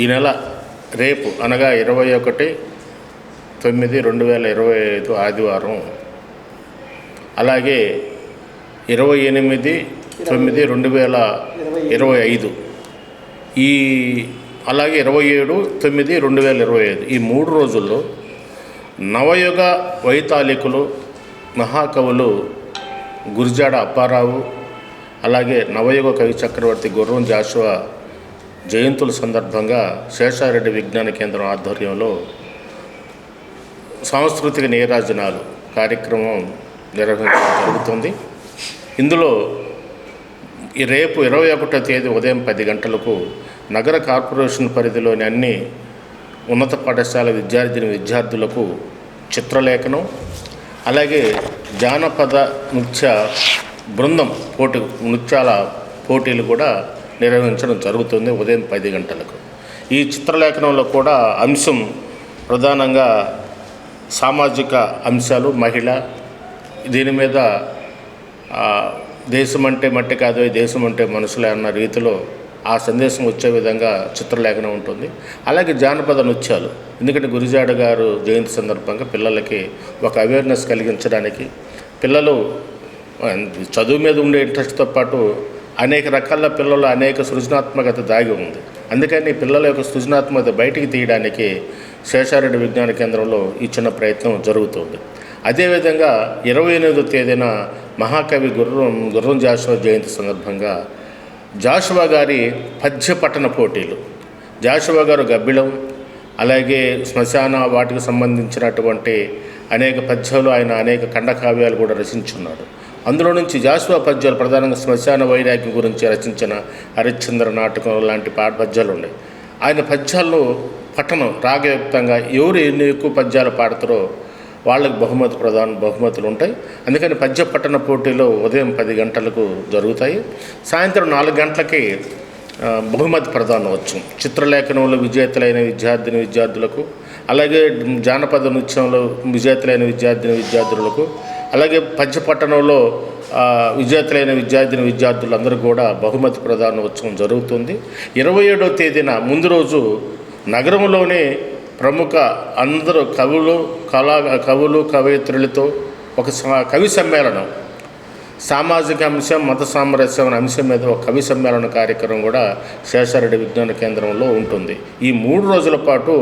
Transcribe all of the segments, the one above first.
ఈ నెల రేపు అనగా 21/9/2025 ఆదివారం, అలాగే 28/9/2025 అలాగే 27/9/2025 ఈ 3 రోజుల్లో నవయుగ వైతాళికులు మహాకవులు గురజాడ అప్పారావు, అలాగే నవయుగ కవి చక్రవర్తి గుర్రం జాషువా జయంతుల సందర్భంగా శేషారెడ్డి విజ్ఞాన కేంద్రం ఆధ్వర్యంలో సాంస్కృతిక నీరాజనాలు కార్యక్రమం నిర్వహించడం జరుగుతుంది. ఇందులో రేపు 21వ తేదీ ఉదయం 10 గంటలకు నగర కార్పొరేషన్ పరిధిలోని అన్ని ఉన్నత పాఠశాల విద్యార్థులకు చిత్రలేఖనం, అలాగే జానపద నృత్య బృందం నృత్యాల పోటీలు కూడా నిర్వహించడం జరుగుతుంది ఉదయం 10 గంటలకు. ఈ చిత్రలేఖనంలో కూడా అంశం ప్రధానంగా సామాజిక అంశాలు, మహిళ, దీని మీద దేశం అంటే మట్టి కాదు, దేశం అంటే మనుషులే అన్న రీతిలో ఆ సందేశం వచ్చే విధంగా చిత్రలేఖనం ఉంటుంది. అలాగే జానపద నృత్యాలు, ఎందుకంటే గురజాడ గారు జయంతి సందర్భంగా పిల్లలకి ఒక అవేర్నెస్ కలిగించడానికి, పిల్లలు చదువు మీద ఉండే ఇంట్రెస్ట్తో పాటు అనేక రకాల పిల్లలు అనేక సృజనాత్మకత దాగి ఉంది. అందుకని పిల్లల యొక్క సృజనాత్మకత బయటికి తీయడానికి శేషారెడ్డి విజ్ఞాన కేంద్రంలో ఈ చిన్న ప్రయత్నం జరుగుతుంది. అదేవిధంగా 28వ తేదీన మహాకవి గుర్రం జాషువా జయంతి సందర్భంగా జాషువా గారి పద్య పఠన పోటీలు, జాషువా గారు గబ్బిలం, అలాగే శ్మశాన వాటికి సంబంధించినటువంటి అనేక పద్యాలు, ఆయన అనేక ఖండకావ్యాలు కూడా రచించున్నాడు. అందులో నుంచి జాషువా పద్యాలు ప్రధానంగా శ్మశాన వైరాగ్యం గురించి రచించిన హరిశ్చంద్ర నాటకం లాంటి పద్యాలు ఉన్నాయి. ఆయన పద్యాల్లో పఠనం రాగయుక్తంగా ఎవరు ఎన్ని ఎక్కువ పద్యాలు పాడతారో వాళ్ళకి బహుమతులు ఉంటాయి. అందుకని పద్య పట్టణ పోటీలు ఉదయం 10 గంటలకు జరుగుతాయి. సాయంత్రం 4 గంటలకి బహుమతి ప్రదానోత్సవం, చిత్రలేఖనంలో విజేతలైన విద్యార్థులకు, అలాగే జానపద నృత్యంలో విజేతలైన విద్యార్థులకు, అలాగే పద్య పట్టణంలో విజేతలైన విద్యార్థులందరూ కూడా బహుమతి ప్రదానోత్సవం జరుగుతుంది. 27వ తేదీన ముందు రోజు నగరంలోనే ప్రముఖ అందరూ కవులు కవయిత్రులతో ఒక కవి సమ్మేళనం, సామాజిక అంశం, మత సామరస్యం అనే అంశం మీద ఒక కవి సమ్మేళన కార్యక్రమం కూడా శేషారెడ్డి విజ్ఞాన కేంద్రంలో ఉంటుంది. ఈ 3 రోజుల పాటు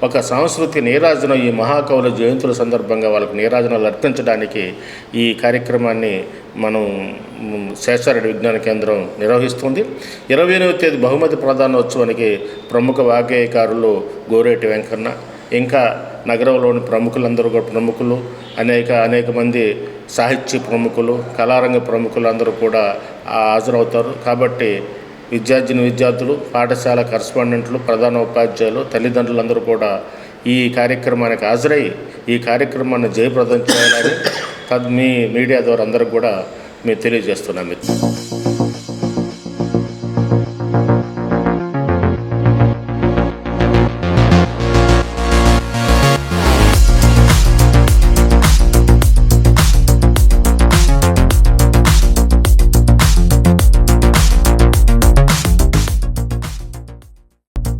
ఒక సాంస్కృతిక నీరాజనం, ఈ మహాకవుల జయంతుల సందర్భంగా వాళ్ళకు నీరాజనాలు అర్పించడానికి ఈ కార్యక్రమాన్ని మనం శేషారెడ్డి విజ్ఞాన కేంద్రం నిర్వహిస్తుంది. 28వ తేదీ బహుమతి ప్రదానోత్సవానికి ప్రముఖ వాగ్గేయకారులు గోరేటి వెంకన్న, ఇంకా నగరంలోని ప్రముఖులు, అనేక మంది సాహిత్య ప్రముఖులు, కళారంగ ప్రముఖులు అందరూ కూడా హాజరవుతారు. కాబట్టి విద్యార్థులు, పాఠశాల కరస్పాండెంట్లు, ప్రధాన ఉపాధ్యాయులు, తల్లిదండ్రులందరూ కూడా ఈ కార్యక్రమానికి హాజరై ఈ కార్యక్రమాన్ని జయప్రదం చేయాలని మీ మీడియా ద్వారా అందరికి కూడా మేము తెలియజేస్తున్నాం.